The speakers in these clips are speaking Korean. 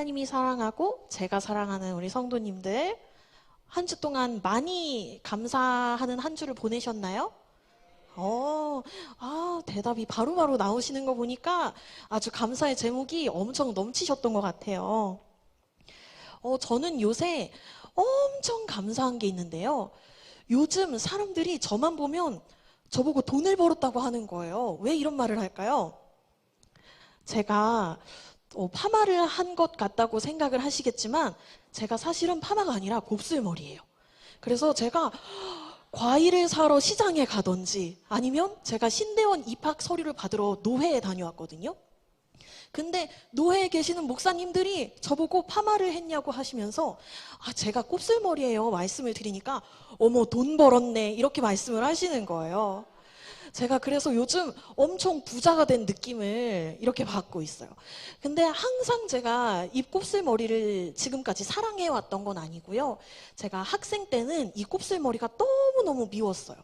하나님이 사랑하고 제가 사랑하는 우리 성도님들, 한 주 동안 많이 감사하는 한 주를 보내셨나요? 대답이 바로바로 나오시는 거 보니까 아주 감사의 제목이 엄청 넘치셨던 것 같아요. 저는 요새 엄청 감사한 게 있는데요. 요즘 사람들이 저만 보면 저보고 돈을 벌었다고 하는 거예요. 왜 이런 말을 할까요? 제가 파마를 한 것 같다고 생각을 하시겠지만 제가 사실은 파마가 아니라 곱슬머리예요. 그래서 제가 과일을 사러 시장에 가든지 아니면 제가 신대원 입학 서류를 받으러 노회에 다녀왔거든요. 근데 노회에 계시는 목사님들이 저보고 파마를 했냐고 하시면서 제가 곱슬머리예요 말씀을 드리니까 어머 돈 벌었네 이렇게 말씀을 하시는 거예요. 제가 그래서 요즘 엄청 부자가 된 느낌을 이렇게 받고 있어요. 근데 항상 제가 이 곱슬머리를 지금까지 사랑해왔던 건 아니고요. 제가 학생 때는 이 곱슬머리가 너무너무 미웠어요.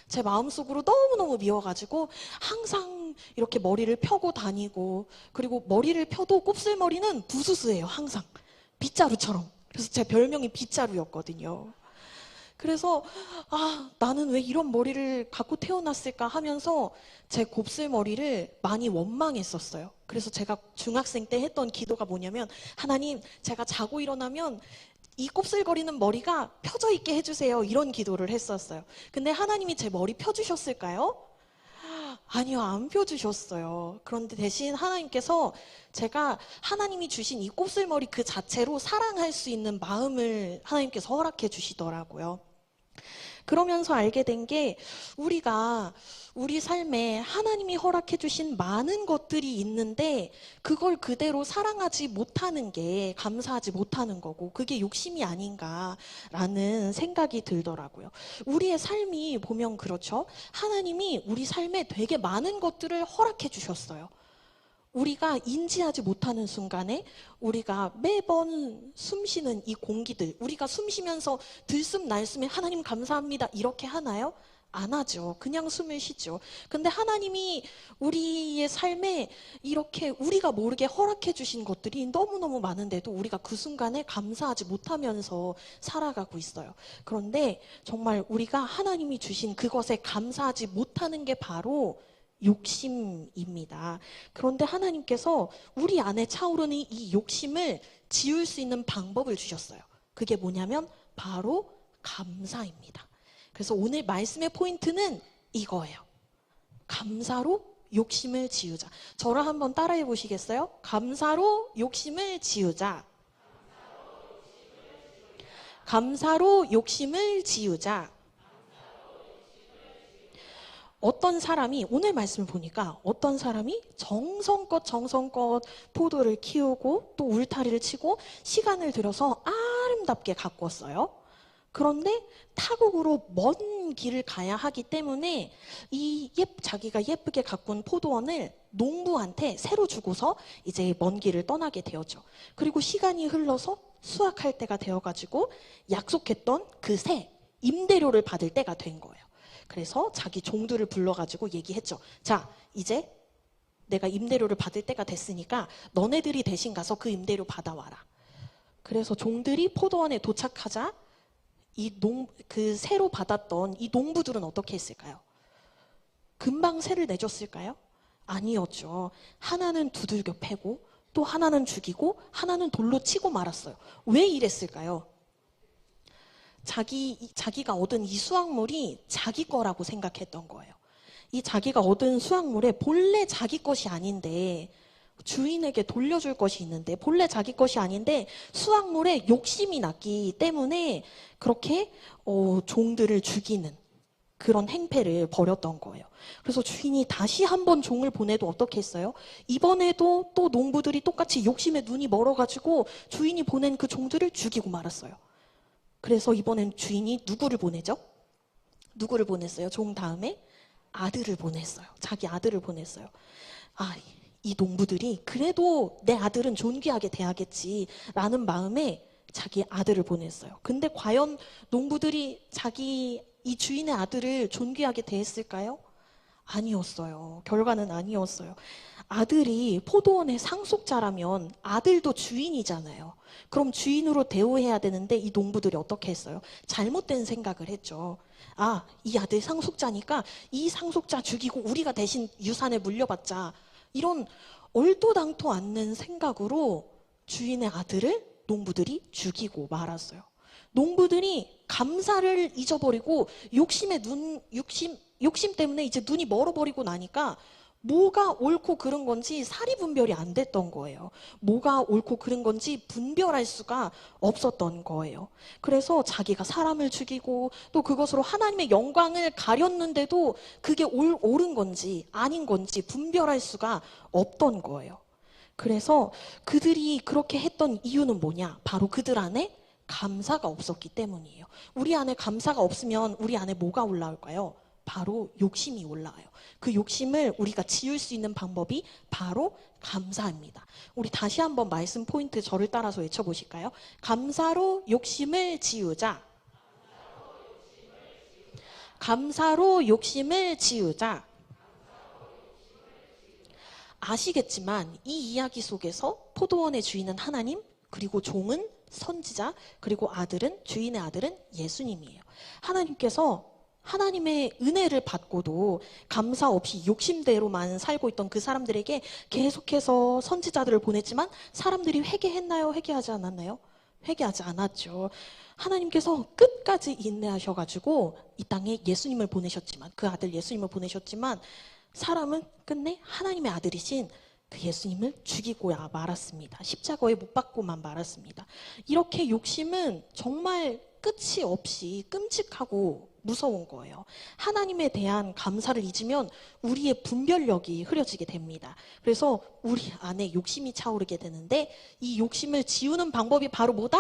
제 마음속으로 너무너무 미워가지고 항상 이렇게 머리를 펴고 다니고, 그리고 머리를 펴도 곱슬머리는 부스스예요. 항상 빗자루처럼. 그래서 제 별명이 빗자루였거든요. 그래서 나는 왜 이런 머리를 갖고 태어났을까 하면서 제 곱슬머리를 많이 원망했었어요. 그래서 제가 중학생 때 했던 기도가 뭐냐면, 하나님, 제가 자고 일어나면 이 곱슬거리는 머리가 펴져 있게 해주세요, 이런 기도를 했었어요. 근데 하나님이 제 머리 펴주셨을까요? 아니요, 안 펴주셨어요. 그런데 대신 하나님께서 제가 하나님이 주신 이 곱슬머리 그 자체로 사랑할 수 있는 마음을 하나님께서 허락해 주시더라고요. 그러면서 알게 된 게, 우리가 우리 삶에 하나님이 허락해 주신 많은 것들이 있는데 그걸 그대로 사랑하지 못하는 게 감사하지 못하는 거고, 그게 욕심이 아닌가라는 생각이 들더라고요. 우리의 삶이 보면 그렇죠. 하나님이 우리 삶에 되게 많은 것들을 허락해 주셨어요. 우리가 인지하지 못하는 순간에 우리가 매번 숨쉬는 이 공기들, 우리가 숨쉬면서 들숨 날숨에 하나님 감사합니다 이렇게 하나요? 안 하죠. 그냥 숨을 쉬죠. 근데 하나님이 우리의 삶에 이렇게 우리가 모르게 허락해 주신 것들이 너무너무 많은데도 우리가 그 순간에 감사하지 못하면서 살아가고 있어요. 그런데 정말 우리가 하나님이 주신 그것에 감사하지 못하는 게 바로 욕심입니다. 그런데 하나님께서 우리 안에 차오르는 이 욕심을 지울 수 있는 방법을 주셨어요. 그게 뭐냐면 바로 감사입니다. 그래서 오늘 말씀의 포인트는 이거예요. 감사로 욕심을 지우자. 저를 한번 따라해 보시겠어요? 감사로 욕심을 지우자. 감사로 욕심을 지우자. 어떤 사람이, 오늘 말씀을 보니까 어떤 사람이 정성껏 포도를 키우고 또 울타리를 치고 시간을 들여서 아름답게 가꾸었어요. 그런데 타국으로 먼 길을 가야 하기 때문에 자기가 예쁘게 가꾼 포도원을 농부한테 새로 주고서 이제 먼 길을 떠나게 되었죠. 그리고 시간이 흘러서 수확할 때가 되어가지고 약속했던 그 새 임대료를 받을 때가 된 거예요. 그래서 자기 종들을 불러가지고 얘기했죠. 자, 이제 내가 임대료를 받을 때가 됐으니까 너네들이 대신 가서 그 임대료 받아와라. 그래서 종들이 포도원에 도착하자 그 새로 받았던 이 농부들은 어떻게 했을까요? 금방 새를 내줬을까요? 아니었죠. 하나는 두들겨 패고 또 하나는 죽이고 하나는 돌로 치고 말았어요. 왜 이랬을까요? 자기가 얻은 이 수확물이 자기 거라고 생각했던 거예요. 이 자기가 얻은 수확물에 본래 자기 것이 아닌데, 주인에게 돌려줄 것이 있는데 본래 자기 것이 아닌데 수확물에 욕심이 났기 때문에 그렇게 종들을 죽이는 그런 행패를 벌였던 거예요. 그래서 주인이 다시 한번 종을 보내도 어떻게 했어요? 이번에도 또 농부들이 똑같이 욕심에 눈이 멀어가지고 주인이 보낸 그 종들을 죽이고 말았어요. 그래서 이번엔 주인이 누구를 보내죠? 누구를 보냈어요? 종 다음에 아들을 보냈어요. 자기 아들을 보냈어요. 이 농부들이 그래도 내 아들은 존귀하게 대하겠지라는 마음에 자기 아들을 보냈어요. 근데 과연 농부들이 이 주인의 아들을 존귀하게 대했을까요? 아니었어요. 결과는 아니었어요. 아들이 포도원의 상속자라면 아들도 주인이잖아요. 그럼 주인으로 대우해야 되는데 이 농부들이 어떻게 했어요? 잘못된 생각을 했죠. 아, 이 아들 상속자니까 이 상속자 죽이고 우리가 대신 유산을 물려받자. 이런 얼토당토 않는 생각으로 주인의 아들을 농부들이 죽이고 말았어요. 농부들이 감사를 잊어버리고 욕심 때문에 이제 눈이 멀어버리고 나니까 뭐가 옳고 그른 건지 사리 분별이 안 됐던 거예요. 뭐가 옳고 그른 건지 분별할 수가 없었던 거예요. 그래서 자기가 사람을 죽이고 또 그것으로 하나님의 영광을 가렸는데도 그게 옳은 건지 아닌 건지 분별할 수가 없던 거예요. 그래서 그들이 그렇게 했던 이유는 뭐냐? 바로 그들 안에 감사가 없었기 때문이에요. 우리 안에 감사가 없으면 우리 안에 뭐가 올라올까요? 바로 욕심이 올라와요. 그 욕심을 우리가 지울 수 있는 방법이 바로 감사입니다. 우리 다시 한번 말씀 포인트 저를 따라서 외쳐보실까요? 감사로 욕심을 지우자. 감사로 욕심을 지우자. 아시겠지만 이 이야기 속에서 포도원의 주인은 하나님, 그리고 종은 선지자, 그리고 아들은, 주인의 아들은 예수님이에요. 하나님께서 하나님의 은혜를 받고도 감사 없이 욕심대로만 살고 있던 그 사람들에게 계속해서 선지자들을 보냈지만 사람들이 회개했나요? 회개하지 않았나요? 회개하지 않았죠. 하나님께서 끝까지 인내하셔가지고 이 땅에 예수님을 보내셨지만, 그 아들 예수님을 보내셨지만 사람은 끝내 하나님의 아들이신 그 예수님을 죽이고야 말았습니다. 십자가에 못 박고만 말았습니다. 이렇게 욕심은 정말 끝이 없이 끔찍하고 무서운 거예요. 하나님에 대한 감사를 잊으면 우리의 분별력이 흐려지게 됩니다. 그래서 우리 안에 욕심이 차오르게 되는데 이 욕심을 지우는 방법이 바로 뭐다?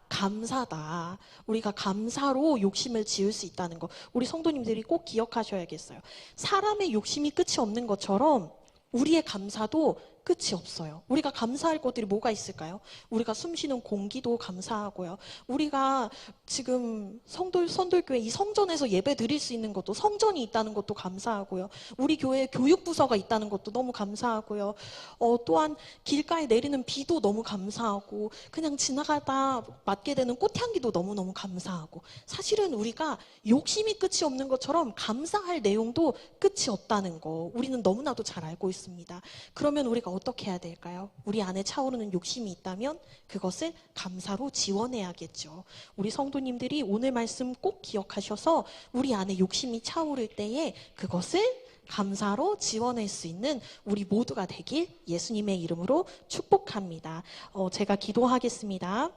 감사다. 우리가 감사로 욕심을 지을 수 있다는 거. 우리 성도님들이 꼭 기억하셔야겠어요. 사람의 욕심이 끝이 없는 것처럼 우리의 감사도 끝이 없어요. 우리가 감사할 것들이 뭐가 있을까요? 우리가 숨쉬는 공기도 감사하고요. 우리가 지금 선돌교회 이 성전에서 예배 드릴 수 있는 것도, 성전이 있다는 것도 감사하고요. 우리 교회에 교육부서가 있다는 것도 너무 감사하고요. 또한 길가에 내리는 비도 너무 감사하고, 그냥 지나가다 맡게 되는 꽃향기도 너무너무 감사하고, 사실은 우리가 욕심이 끝이 없는 것처럼 감사할 내용도 끝이 없다는 거 우리는 너무나도 잘 알고 있습니다. 그러면 우리가 어떻게 해야 될까요? 우리 안에 차오르는 욕심이 있다면 그것을 감사로 지워내야겠죠. 우리 성도님들이 오늘 말씀 꼭 기억하셔서 우리 안에 욕심이 차오를 때에 그것을 감사로 지워낼 수 있는 우리 모두가 되길 예수님의 이름으로 축복합니다. 제가 기도하겠습니다.